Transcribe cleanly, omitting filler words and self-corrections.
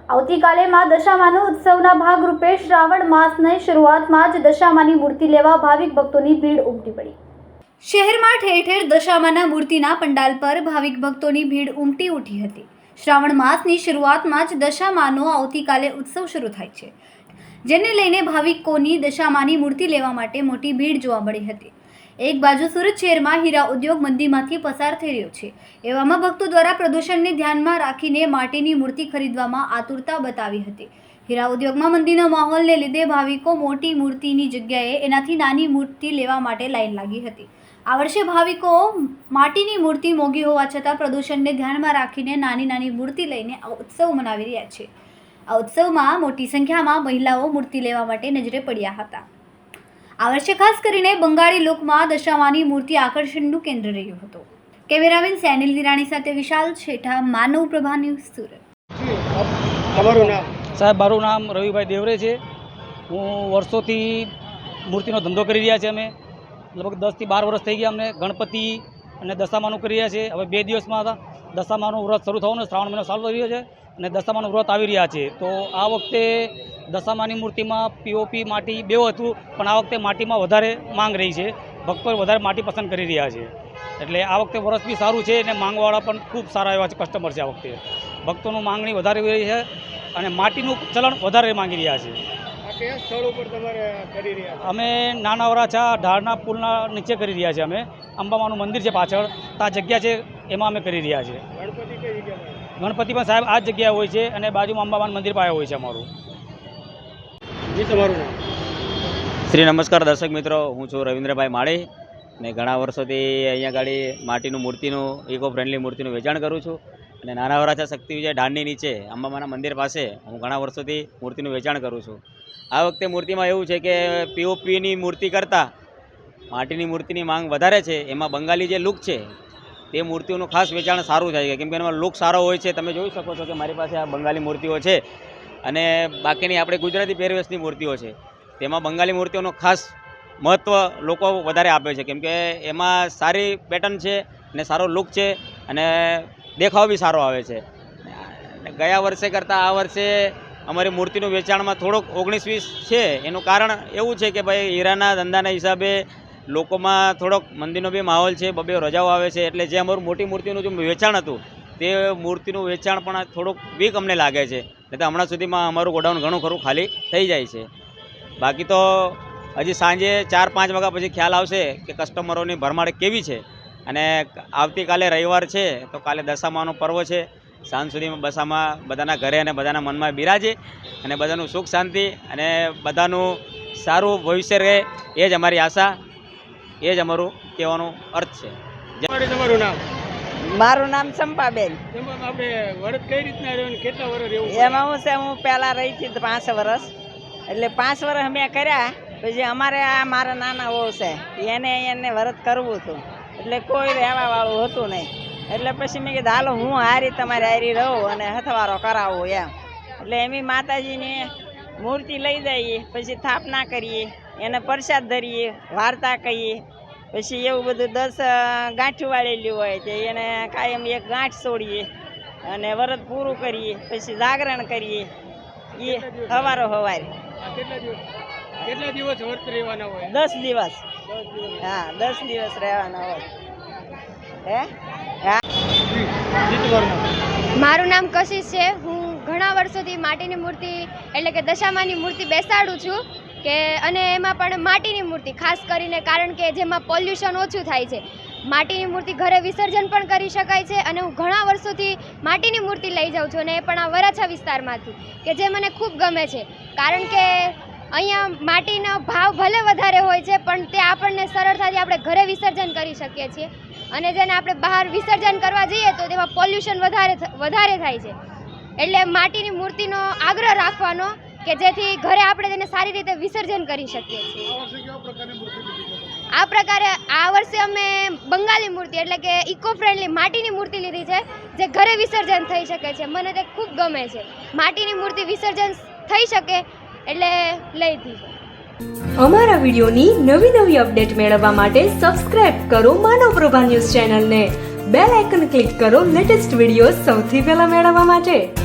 આવતીકાલે માં દશામાનો ઉત્સવના ભાગરૂપે શ્રાવણ માસની શરૂઆતમાં જ દશામાની મૂર્તિ લેવા ભાવિક ભક્તોની ભીડ ઉમટી પડી। શહેરમાં ઠેર ઠેર દશામાના મૂર્તિના પંડાલ પર ભાવિક ભક્તોની ભીડ ઉમટી ઉઠી હતી। શ્રાવણ માસની શરૂઆતમાં જ દશામાનો આવતીકાલે ઉત્સવ શરૂ થાય છે, જેને લઈને ભાવિકોની દશામાની મૂર્તિ લેવા માટે મોટી ભીડ જોવા મળી હતી। એક બાજુ સુરત શહેરમાં હીરા ઉદ્યોગ મંદીમાંથી પસાર થઈ રહ્યો છે, એવામાં ભક્તો દ્વારા પ્રદૂષણને ધ્યાનમાં રાખીને માટીની મૂર્તિ ખરીદવામાં આતુરતા બતાવી હતી। હીરા ઉદ્યોગમાં મંદીના માહોલને લીધે ભાવિકો મોટી મૂર્તિની જગ્યાએ એનાથી નાની મૂર્તિ લેવા માટે લાઈન લાગી હતી। આ વર્ષે ભાવિકો માટીની મૂર્તિ મોંઘી હોવા છતાં પ્રદૂષણને ધ્યાનમાં રાખીને નાની મૂર્તિ લઈને આ ઉત્સવ મનાવી રહ્યા છે। આ ઉત્સવમાં મોટી સંખ્યામાં મહિલાઓ મૂર્તિ લેવા માટે નજરે પડ્યા હતા। આ વર્ષે ખાસ કરીને બંગાળી લોકમાં દશામાની મૂર્તિ આકર્ષણનું કેન્દ્ર રહ્યું હતું। કેમેરામેન સેનિલ વિરાણી સાથે વિશાલ છેઠા, માનવ પ્રભા ન્યૂઝ, સુરત। સાહેબ, મારું નામ રવિભાઈ દેવરે છે। હું વર્ષોથી મૂર્તિનો ધંધો કરી રહ્યા છે। અમે લગભગ 10 થી 12 વર્ષ થઈ ગયા। અમને ગણપતિ અને દશામાનું કરી રહ્યા છે। હવે 2 દિવસમાં દશામાનું વ્રત શરૂ થવાનું, શ્રાવણ મહિનો ચાલુ થઈ રહ્યો છે અને દશામાનું વ્રત આવી રહ્યા છે। તો આ વખતે દશામાની મૂર્તિમાં પીઓપી માટી બેવ હતું, પણ આ વખતે માટીમાં વધારે માંગ રહી છે। ભક્તો વધારે માટી પસંદ કરી રહ્યા છે, એટલે આ વખતે વરસ બી સારું છે અને માંગવાળા પણ ખૂબ સારા એવા કસ્ટમર છે। આ વખતે ભક્તોનું માંગણી વધારે રહી છે અને માટીનું ચલણ વધારે માંગી રહ્યા છે। કયા સ્થળ ઉપર તમારે કરી રહ્યા છો? અમે નાના વરાછા ઢાળના પુલના નીચે કરી રહ્યા છે। અમે અંબામાનું મંદિર છે પાછળ, ત્યાં જગ્યા છે, એમાં અમે કરી રહ્યા છીએ। ગણપતિ કઈ જગ્યાએ? ગણપતિ પણ સાહેબ આ જ જગ્યાએ હોય છે અને બાજુમાં અંબામાનું મંદિર પાસે હોય છે અમારું। તમારું નામ? શ્રી નમસ્કાર દર્શક મિત્રો, હું છું રવિન્દ્રભાઈ માળી ને ઘણા વર્ષોથી અહીંયા ગાડી માટીનું મૂર્તિનું ઇકો ફ્રેન્ડલી મૂર્તિનું વેચાણ કરું છું અને નાના વરાછા શક્તિ વિજય ઢાળની નીચે અંબામાના મંદિર પાસે હું ઘણા વર્ષોથી મૂર્તિનું વેચાણ કરું છું। આ વખતે મૂર્તિમાં એવું છે કે પીઓપીની મૂર્તિ કરતાં માટીની મૂર્તિની માંગ વધારે છે। એમાં બંગાળી જે લુક છે તે મૂર્તિઓનું ખાસ વેચાણ સારું થાય છે, કેમ કે એમાં લુક સારો હોય છે। તમે જોઈ શકો છો કે મારી પાસે આ બંગાળી મૂર્તિઓ છે અને બાકીની આપણે ગુજરાતી પહેરવેશની મૂર્તિઓ છે, તેમાં બંગાળી મૂર્તિઓનું ખાસ મહત્ત્વ લોકો વધારે આપે છે, કેમ કે એમાં સારી પેટર્ન છે અને સારો લુક છે અને દેખાવ બી સારો આવે છે। ગયા વર્ષે કરતાં આ વર્ષે અમારી મૂર્તિનું વેચાણમાં થોડોક 19-20 છે। એનું કારણ એવું છે કે ભાઈ હીરાના ધંધાના હિસાબે લોકોમાં થોડોક મંદીનો બી માહોલ છે, બબે રજાઓ આવે છે, એટલે જે અમારું મોટી મૂર્તિનું જે વેચાણ હતું તે મૂર્તિનું વેચાણ પણ થોડુંક વીક અમને લાગે છે। એટલે હમણાં સુધીમાં અમારું ગોડાઉન ઘણું ખરું ખાલી થઈ જાય છે। બાકી તો હજી સાંજે 4-5 વાગ્યા પછી ખ્યાલ આવશે કે કસ્ટમરોની ભરમાર કેવી છે। અને આવતીકાલે રવિવાર છે તો કાલે દશામાનું પર્વ છે। સાંજ સુધીમાં દશામાં બધાના ઘરે અને બધાના મનમાં બિરાજે અને બધાનું સુખ શાંતિ અને બધાનું સારું ભવિષ્ય રહે, એ જ અમારી આશા, એ જ અમારું કહેવાનું અર્થ છે। તમારું નામ? મારું નામ ચંપાબેન। આપણે વ્રત કઈ રીતના રહ્યો ને કેટલા વર્ષ રહેવું? એમાં હું છે, હું પહેલાં રહી હતી 5 વર્ષ, એટલે 5 વર્ષ અમે કર્યા। પછી અમારે આ મારા નાના વહુ છે, એને વ્રત કરવું હતું, એટલે કોઈ રહેવાવાળું હતું નહીં। એટલે પછી મેં કીધું હાલો હું હારી તમારી હારી રહું અને હથવારો કરાવું એમ। એટલે એમ માતાજીની મૂર્તિ લઈ જઈએ, પછી સ્થાપના કરીએ, એને પ્રસાદ ધરીએ, વાર્તા કહીએ, પછી એવું બધું 10 ગાંઠું વાળેલી હોય તે એને કાયમ એક ગાંઠ છોડીએ અને વ્રત પૂરું કરીએ, પછી જાગરણ કરીએ, એ સવારે સવારે। કેટલા દિવસ વ્રત રહેવાના હોય? 10 દિવસ। હા, 10 દિવસ રહેવાના હોય। હે? હા। મારું નામ કશિશ છે। હું ઘણા વર્ષોથી માટીની મૂર્તિ એટલે કે દશામાની મૂર્તિ બેસાડું છું કે, અને એમાં પણ માટીની મૂર્તિ ખાસ કરીને, કારણ કે જેમાં પોલ્યુશન ઓછું થાય છે। માટીની મૂર્તિ ઘરે વિસર્જન પણ કરી શકાય છે અને હું ઘણા વર્ષોથી માટીની મૂર્તિ લઈ જાઉં છું, અને એ પણ આ વરાછા વિસ્તારમાંથી, કે જે મને ખૂબ ગમે છે। કારણ કે અહીંયા માટીનો ભાવ ભલે વધારે હોય છે, પણ તે આપણને સરળતાથી આપણે ઘરે વિસર્જન કરી શકીએ છીએ, અને જેને આપણે બહાર વિસર્જન કરવા જઈએ તો તેમાં પોલ્યુશન વધારે થાય છે। એટલે માટીની મૂર્તિનો આગ્રહ રાખવાનો કે જેથી ઘરે આપણે તેને સારી રીતે વિસર્જન કરી શકીએ છીએ। આ પ્રકારે આ વર્ષે અમે બંગાળી મૂર્તિ એટલે કે ઇકો ફ્રેન્ડલી માટીની મૂર્તિ લીધી છે, જે ઘરે વિસર્જન થઈ શકે છે। મને તે ખૂબ ગમે છે, માટીની મૂર્તિ વિસર્જન થઈ શકે એટલે લઈ હતી। અમારા વિડીયોની નવી અપડેટ મેળવવા માટે સબસ્ક્રાઇબ કરો માનવ પ્રભા ન્યૂઝ ચેનલને. બેલ આઇકન ક્લિક કરો લેટેસ્ટ વિડીયો સૌથી પહેલા મેળવવા માટે.